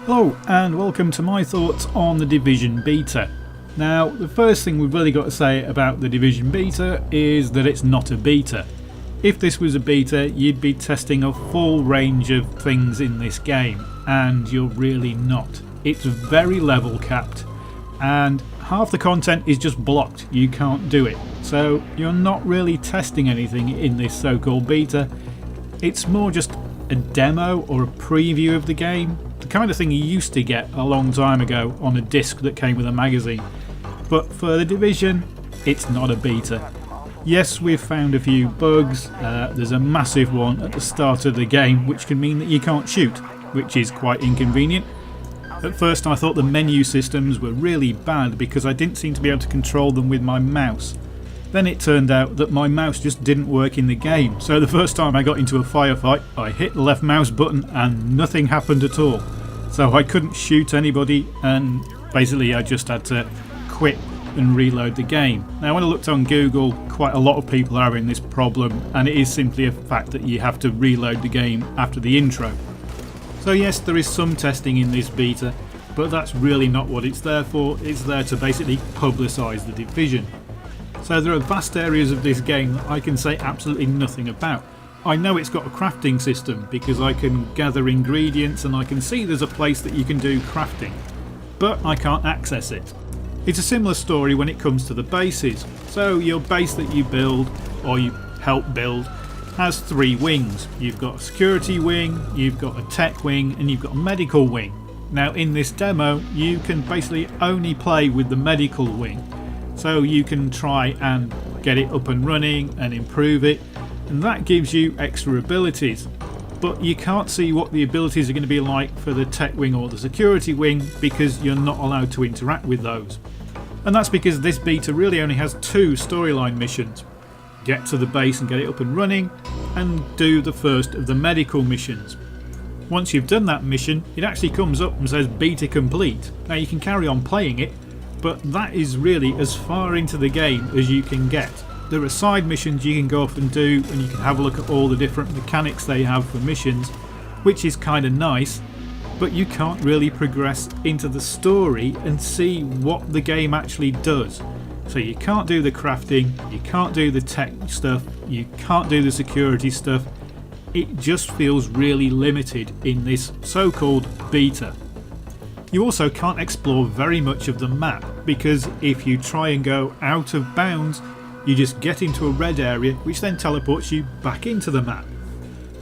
Hello and welcome to my thoughts on the Division beta. Now, the first thing we've really got to say about the Division beta is that it's not a beta. If this was a beta, you'd be testing a full range of things in this game, and you're really not. It's very level capped, and half the content is just blocked. You can't do it. So you're not really testing anything in this so-called beta. It's more just a demo or a preview of the game. The kind of thing you used to get a long time ago on a disc that came with a magazine. But for the Division, it's not a beta. Yes, we've found a few bugs. There's a massive one at the start of the game which can mean that you can't shoot, which is quite inconvenient. At first I thought the menu systems were really bad because I didn't seem to be able to control them with my mouse. Then it turned out that my mouse just didn't work in the game, so the first time I got into a firefight I hit the left mouse button and nothing happened at all. So I couldn't shoot anybody, and basically I just had to quit and reload the game. Now when I looked on Google, quite a lot of people are having this problem, and it is simply a fact that you have to reload the game after the intro. So yes, there is some testing in this beta, but that's really not what it's there for. It's there to basically publicise the Division. So there are vast areas of this game that I can say absolutely nothing about. I know it's got a crafting system because I can gather ingredients and I can see there's a place that you can do crafting, but I can't access it. It's a similar story when it comes to the bases. So your base that you build, or you help build, has three wings. You've got a security wing, you've got a tech wing, and you've got a medical wing. Now in this demo you can basically only play with the medical wing. So you can try and get it up and running and improve it, and that gives you extra abilities. But you can't see what the abilities are going to be like for the tech wing or the security wing because you're not allowed to interact with those. And that's because this beta really only has two storyline missions. Get to the base and get it up and running, and do the first of the medical missions. Once you've done that mission, it actually comes up and says beta complete. Now you can carry on playing it, but that is really as far into the game as you can get. There are side missions you can go off and do, and you can have a look at all the different mechanics they have for missions, which is kind of nice, but you can't really progress into the story and see what the game actually does. So you can't do the crafting, you can't do the tech stuff, you can't do the security stuff. It just feels really limited in this so-called beta. You also can't explore very much of the map because if you try and go out of bounds, you just get into a red area which then teleports you back into the map.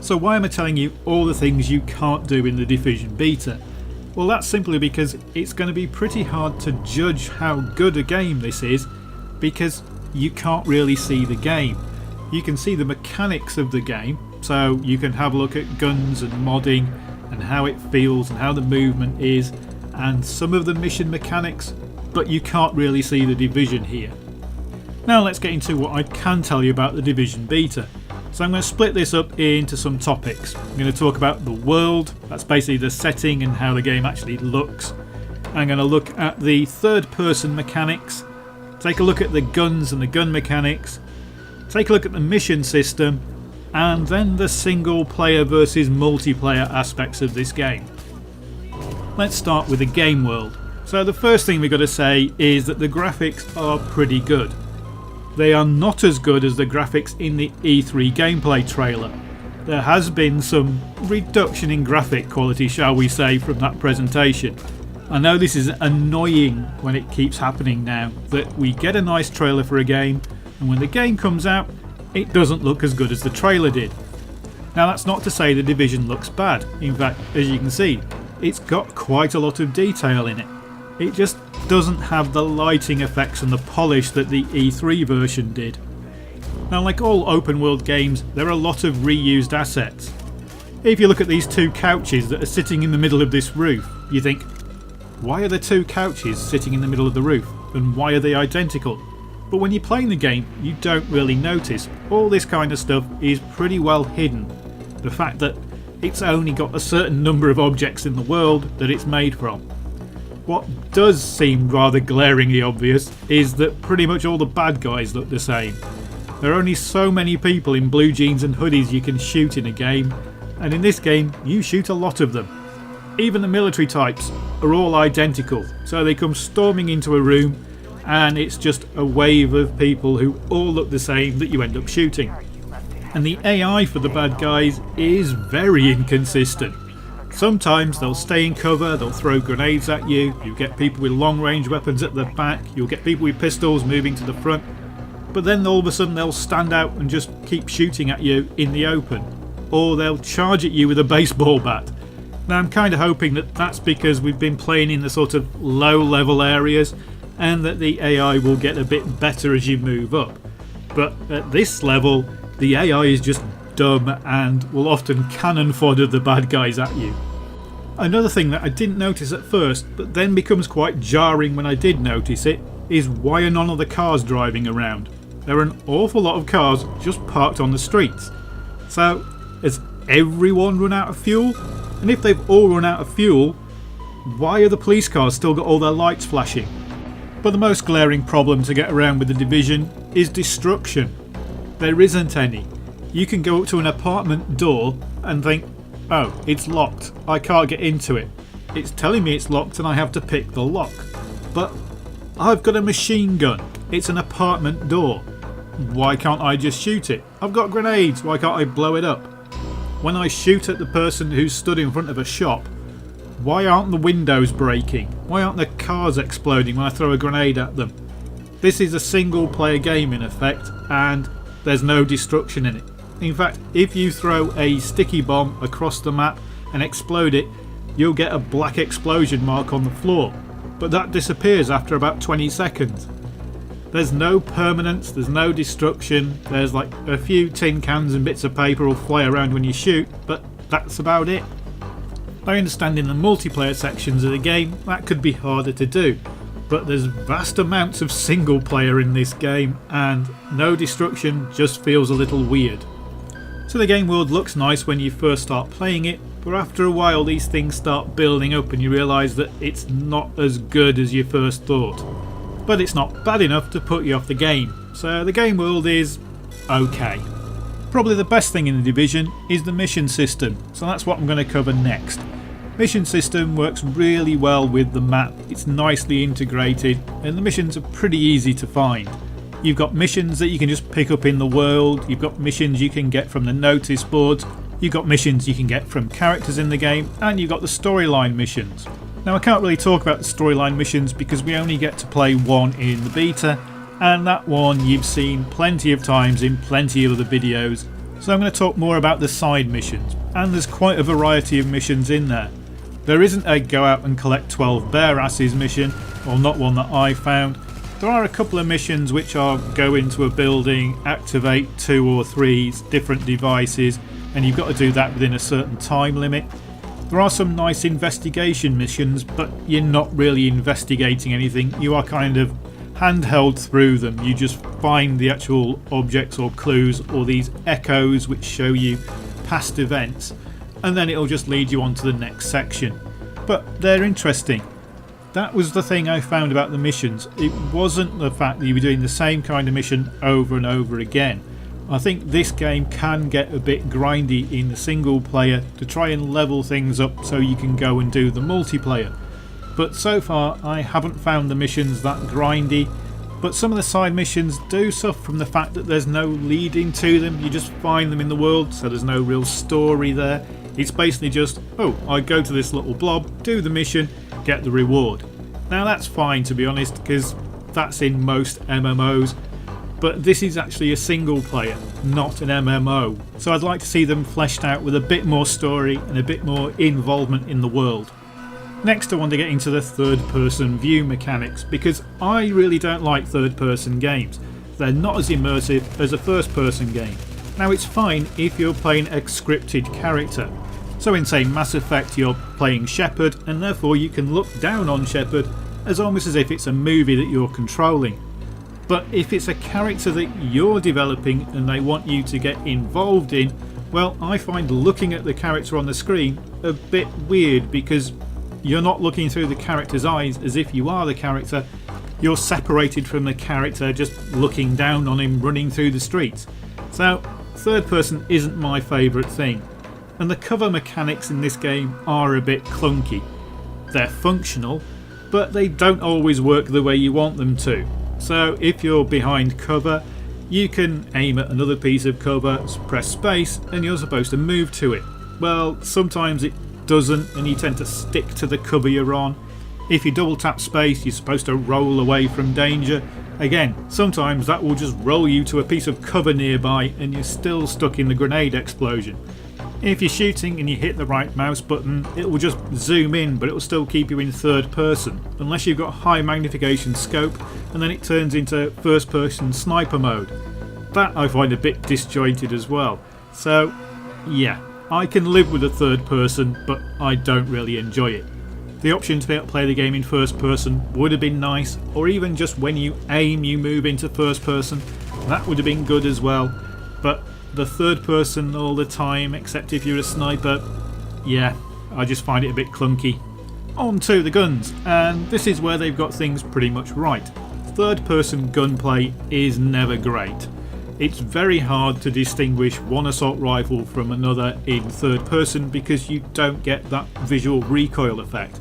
So why am I telling you all the things you can't do in the Division beta? Well, that's simply because it's going to be pretty hard to judge how good a game this is because you can't really see the game. You can see the mechanics of the game, so you can have a look at guns and modding and how it feels and how the movement is and some of the mission mechanics, but you can't really see the Division here. Now let's get into what I can tell you about the Division beta. So I'm going to split this up into some topics. I'm going to talk about the world, that's basically the setting and how the game actually looks. I'm going to look at the third person mechanics, take a look at the guns and the gun mechanics, take a look at the mission system, and then the single player versus multiplayer aspects of this game. Let's start with the game world. So the first thing we've got to say is that the graphics are pretty good. They are not as good as the graphics in the E3 gameplay trailer. There has been some reduction in graphic quality, shall we say, from that presentation. I know this is annoying when it keeps happening now, that we get a nice trailer for a game and when the game comes out it doesn't look as good as the trailer did. Now that's not to say the Division looks bad. In fact, as you can see, it's got quite a lot of detail in it. It just doesn't have the lighting effects and the polish that the E3 version did. Now, like all open world games, there are a lot of reused assets. If you look at these two couches that are sitting in the middle of this roof, you think, why are there two couches sitting in the middle of the roof and why are they identical? But when you're playing the game you don't really notice. All this kind of stuff is pretty well hidden. The fact that it's only got a certain number of objects in the world that it's made from. What does seem rather glaringly obvious is that pretty much all the bad guys look the same. There are only so many people in blue jeans and hoodies you can shoot in a game, and in this game you shoot a lot of them. Even the military types are all identical, so they come storming into a room and it's just a wave of people who all look the same that you end up shooting. And the AI for the bad guys is very inconsistent. Sometimes they'll stay in cover, they'll throw grenades at you, you get people with long range weapons at the back, you'll get people with pistols moving to the front, but then all of a sudden they'll stand out and just keep shooting at you in the open, or they'll charge at you with a baseball bat. Now I'm kind of hoping that that's because we've been playing in the sort of low level areas and that the AI will get a bit better as you move up. But at this level, the AI is just dumb and will often cannon fodder the bad guys at you. Another thing that I didn't notice at first, but then becomes quite jarring when I did notice it, is why are none of the cars driving around? There are an awful lot of cars just parked on the streets. So, has everyone run out of fuel? And if they've all run out of fuel, why are the police cars still got all their lights flashing? But the most glaring problem to get around with the Division is destruction. There isn't any. You can go up to an apartment door and think, oh, it's locked, I can't get into it. It's telling me it's locked and I have to pick the lock. But I've got a machine gun, it's an apartment door. Why can't I just shoot it? I've got grenades, why can't I blow it up? When I shoot at the person who's stood in front of a shop, why aren't the windows breaking? Why aren't the cars exploding when I throw a grenade at them? This is a single player game in effect, and there's no destruction in it. In fact, if you throw a sticky bomb across the map and explode it, you'll get a black explosion mark on the floor, but that disappears after about 20 seconds. There's no permanence, there's no destruction, there's like a few tin cans and bits of paper will fly around when you shoot, but that's about it. I understand in the multiplayer sections of the game that could be harder to do, but there's vast amounts of single player in this game and no destruction just feels a little weird. So the game world looks nice when you first start playing it, but after a while these things start building up and you realise that it's not as good as you first thought. But it's not bad enough to put you off the game, so the game world is okay. Probably the best thing in the Division is the mission system, so that's what I'm going to cover next. Mission system works really well with the map, it's nicely integrated and the missions are pretty easy to find. You've got missions that you can just pick up in the world, you've got missions you can get from the notice boards, you've got missions you can get from characters in the game, and you've got the storyline missions. Now I can't really talk about the storyline missions because we only get to play one in the beta, and that one you've seen plenty of times in plenty of other videos, so I'm going to talk more about the side missions, and there's quite a variety of missions in there. There isn't a go out and collect 12 bear asses mission, or not one that I found. There are a couple of missions which are go into a building, activate 2 or 3 different devices, and you've got to do that within a certain time limit. There are some nice investigation missions, but you're not really investigating anything, you are kind of handheld through them. You just find the actual objects or clues or these echoes which show you past events, and then it'll just lead you on to the next section. But they're interesting. That was the thing I found about the missions. It wasn't the fact that you were doing the same kind of mission over and over again. I think this game can get a bit grindy in the single player to try and level things up so you can go and do the multiplayer. But so far I haven't found the missions that grindy, but some of the side missions do suffer from the fact that there's no leading to them. You just find them in the world, so there's no real story there. It's basically just, oh, I go to this little blob, do the mission, get the reward. Now that's fine to be honest, because that's in most MMOs, but this is actually a single player, not an MMO, so I'd like to see them fleshed out with a bit more story and a bit more involvement in the world. Next I want to get into the third person view mechanics, because I really don't like third person games. They're not as immersive as a first person game. Now it's fine if you're playing a scripted character. So in say Mass Effect you're playing Shepard, and therefore you can look down on Shepard as almost as if it's a movie that you're controlling. But if it's a character that you're developing and they want you to get involved in, well, I find looking at the character on the screen a bit weird, because you're not looking through the character's eyes as if you are the character. You're separated from the character, just looking down on him running through the streets. So third person isn't my favourite thing. and the cover mechanics in this game are a bit clunky. They're functional, but they don't always work the way you want them to. So if you're behind cover, you can aim at another piece of cover, press space, and you're supposed to move to it. Well, sometimes it doesn't, and you tend to stick to the cover you're on. If you double tap space, you're supposed to roll away from danger. Again, sometimes that will just roll you to a piece of cover nearby and you're still stuck in the grenade explosion. If you're shooting and you hit the right mouse button, it will just zoom in, but it will still keep you in third person, unless you've got high magnification scope, and then it turns into first person sniper mode. That I find a bit disjointed as well. So yeah, I can live with a third person, but I don't really enjoy it. The option to be able to play the game in first person would have been nice, or even just when you aim you move into first person. That would have been good as well, but the third person all the time, except if you're a sniper, yeah, I just find it a bit clunky. On to the guns, and this is where they've got things pretty much right. Third person gunplay is never great. It's very hard to distinguish one assault rifle from another in third person because you don't get that visual recoil effect.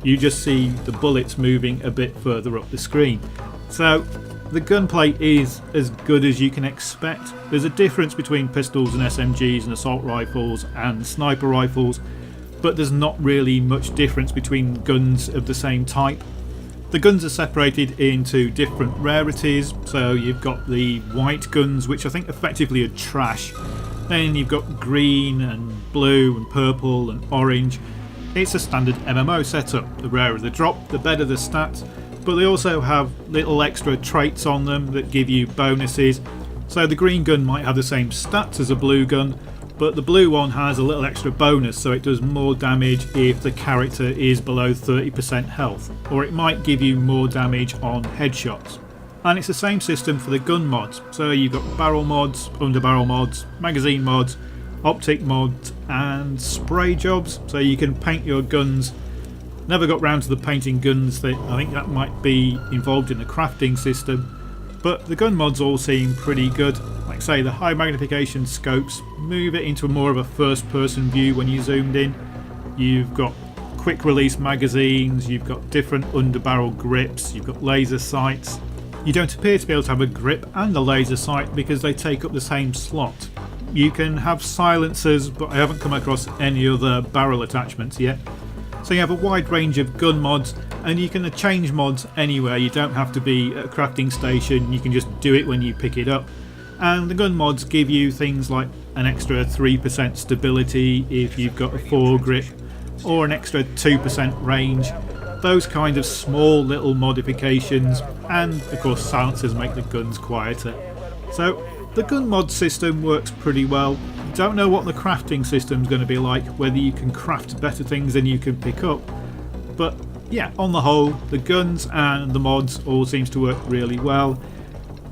You just see the bullets moving a bit further up the screen. So the gunplay is as good as you can expect. There's a difference between pistols and SMGs and assault rifles and sniper rifles, but there's not really much difference between guns of the same type. The guns are separated into different rarities, so you've got the white guns, which I think effectively are trash. Then you've got green and blue and purple and orange. It's a standard MMO setup. The rarer the drop, the better the stats, but they also have little extra traits on them that give you bonuses. So the green gun might have the same stats as a blue gun, but the blue one has a little extra bonus, so it does more damage if the character is below 30% health, or it might give you more damage on headshots. And it's the same system for the gun mods, so you've got barrel mods, underbarrel mods, magazine mods, optic mods and spray jobs, so you can paint your guns. Never got round to the painting guns thing. I think that might be involved in the crafting system, but the gun mods all seem pretty good. Like I say, the high magnification scopes move it into more of a first person view when you zoomed in. You've got quick release magazines, you've got different underbarrel grips, you've got laser sights. You don't appear to be able to have a grip and a laser sight because they take up the same slot. You can have silencers, but I haven't come across any other barrel attachments yet. So you have a wide range of gun mods, and you can change mods anywhere. You don't have to be at a crafting station, you can just do it when you pick it up. And the gun mods give you things like an extra 3% stability if you've got a foregrip, or an extra 2% range. Those kind of small little modifications, and of course silencers make the guns quieter. So the gun mod system works pretty well. Don't know what the crafting system is going to be like, whether you can craft better things than you can pick up, but yeah, on the whole the guns and the mods all seems to work really well.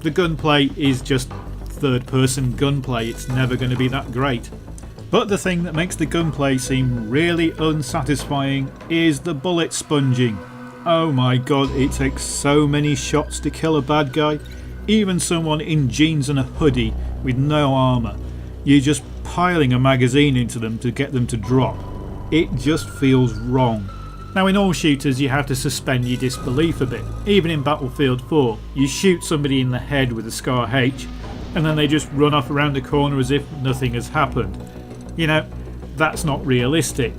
The gunplay is just third person gunplay, it's never going to be that great. But the thing that makes the gunplay seem really unsatisfying is the bullet sponging. Oh my god, it takes so many shots to kill a bad guy. Even someone in jeans and a hoodie with no armour. You're just piling a magazine into them to get them to drop. It just feels wrong. Now in all shooters you have to suspend your disbelief a bit. Even in Battlefield 4, you shoot somebody in the head with a Scar H and then they just run off around the corner as if nothing has happened. You know, that's not realistic.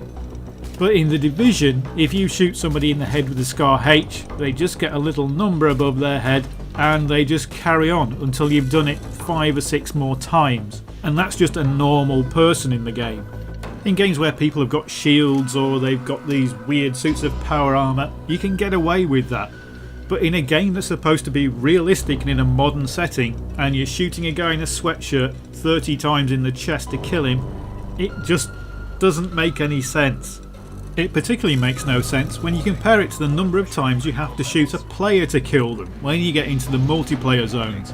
But in The Division, if you shoot somebody in the head with a Scar H, they just get a little number above their head and they just carry on until you've done it 5 or 6 more times. And that's just a normal person in the game. In games where people have got shields or they've got these weird suits of power armour, you can get away with that. But in a game that's supposed to be realistic and in a modern setting, and you're shooting a guy in a sweatshirt 30 times in the chest to kill him, it just doesn't make any sense. It particularly makes no sense when you compare it to the number of times you have to shoot a player to kill them when you get into the multiplayer zones.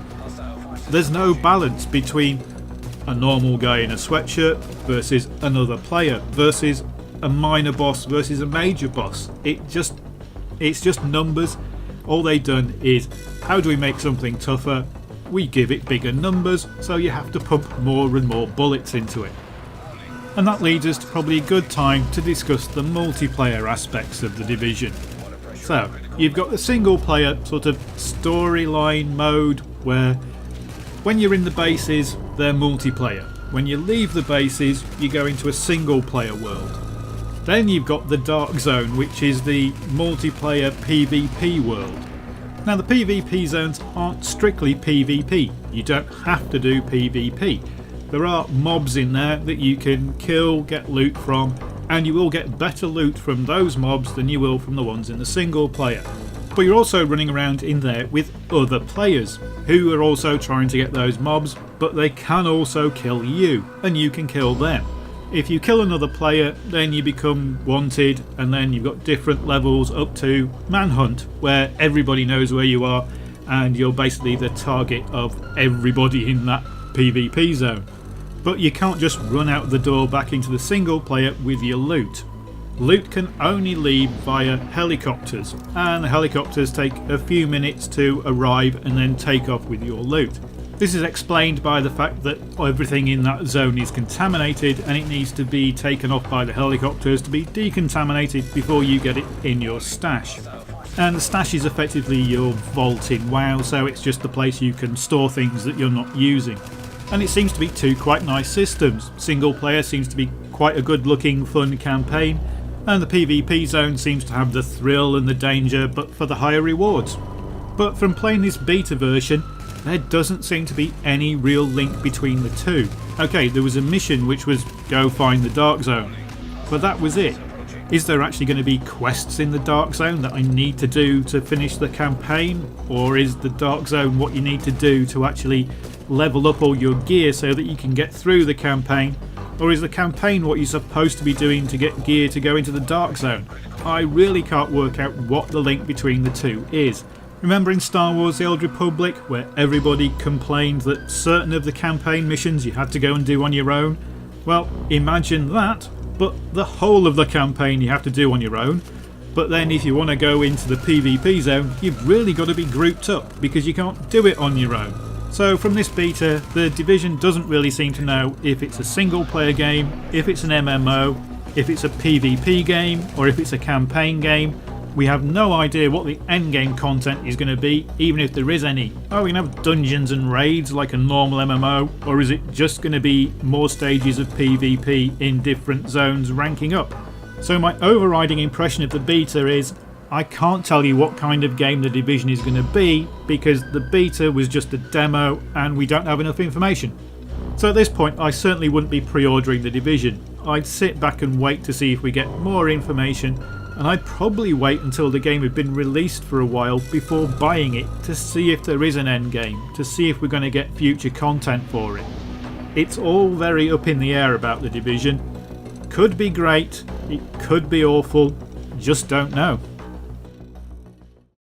There's no balance between a normal guy in a sweatshirt versus another player versus a minor boss versus a major boss. It's just numbers. All they've done is, how do we make something tougher? We give it bigger numbers, so you have to pump more and more bullets into it. And that leads us to probably a good time to discuss the multiplayer aspects of The Division. So, you've got the single player sort of storyline mode where when you're in the bases, they're multiplayer. When you leave the bases, you go into a single player world. Then you've got the Dark Zone, which is the multiplayer PvP world. Now the PvP zones aren't strictly PvP, you don't have to do PvP. There are mobs in there that you can kill, get loot from, and you will get better loot from those mobs than you will from the ones in the single player. But you're also running around in there with other players who are also trying to get those mobs, but they can also kill you, and you can kill them. If you kill another player, then you become wanted, and then you've got different levels up to manhunt, where everybody knows where you are, and you're basically the target of everybody in that PvP zone. But you can't just run out the door back into the single player with your loot. Loot can only leave via helicopters, and the helicopters take a few minutes to arrive and then take off with your loot. This is explained by the fact that everything in that zone is contaminated and it needs to be taken off by the helicopters to be decontaminated before you get it in your stash. And the stash is effectively your vault in WoW, so it's just the place you can store things that you're not using. And it seems to be two quite nice systems. Single player seems to be quite a good looking fun campaign, and the PvP zone seems to have the thrill and the danger but for the higher rewards. But from playing this beta version, there doesn't seem to be any real link between the two. Okay, there was a mission which was go find the Dark Zone, but that was it. Is there actually going to be quests in the Dark Zone that I need to do to finish the campaign? Or is the Dark Zone what you need to do to actually level up all your gear so that you can get through the campaign? Or is the campaign what you're supposed to be doing to get gear to go into the Dark Zone? I really can't work out what the link between the two is. Remember in Star Wars The Old Republic, where everybody complained that certain of the campaign missions you had to go and do on your own? Well, imagine that, but the whole of the campaign you have to do on your own. But then if you want to go into the PvP zone, you've really got to be grouped up because you can't do it on your own. So from this beta, The Division doesn't really seem to know if it's a single player game, if it's an MMO, if it's a PvP game, or if it's a campaign game. We have no idea what the endgame content is going to be, even if there is any. Are we going to have dungeons and raids like a normal MMO, or is it just going to be more stages of PvP in different zones ranking up? So my overriding impression of the beta is I can't tell you what kind of game The Division is going to be because the beta was just a demo and we don't have enough information. So at this point I certainly wouldn't be pre-ordering The Division. I'd sit back and wait to see if we get more information, and I'd probably wait until the game had been released for a while before buying it to see if there is an end game, to see if we're going to get future content for it. It's all very up in the air about The Division. Could be great, it could be awful, just don't know.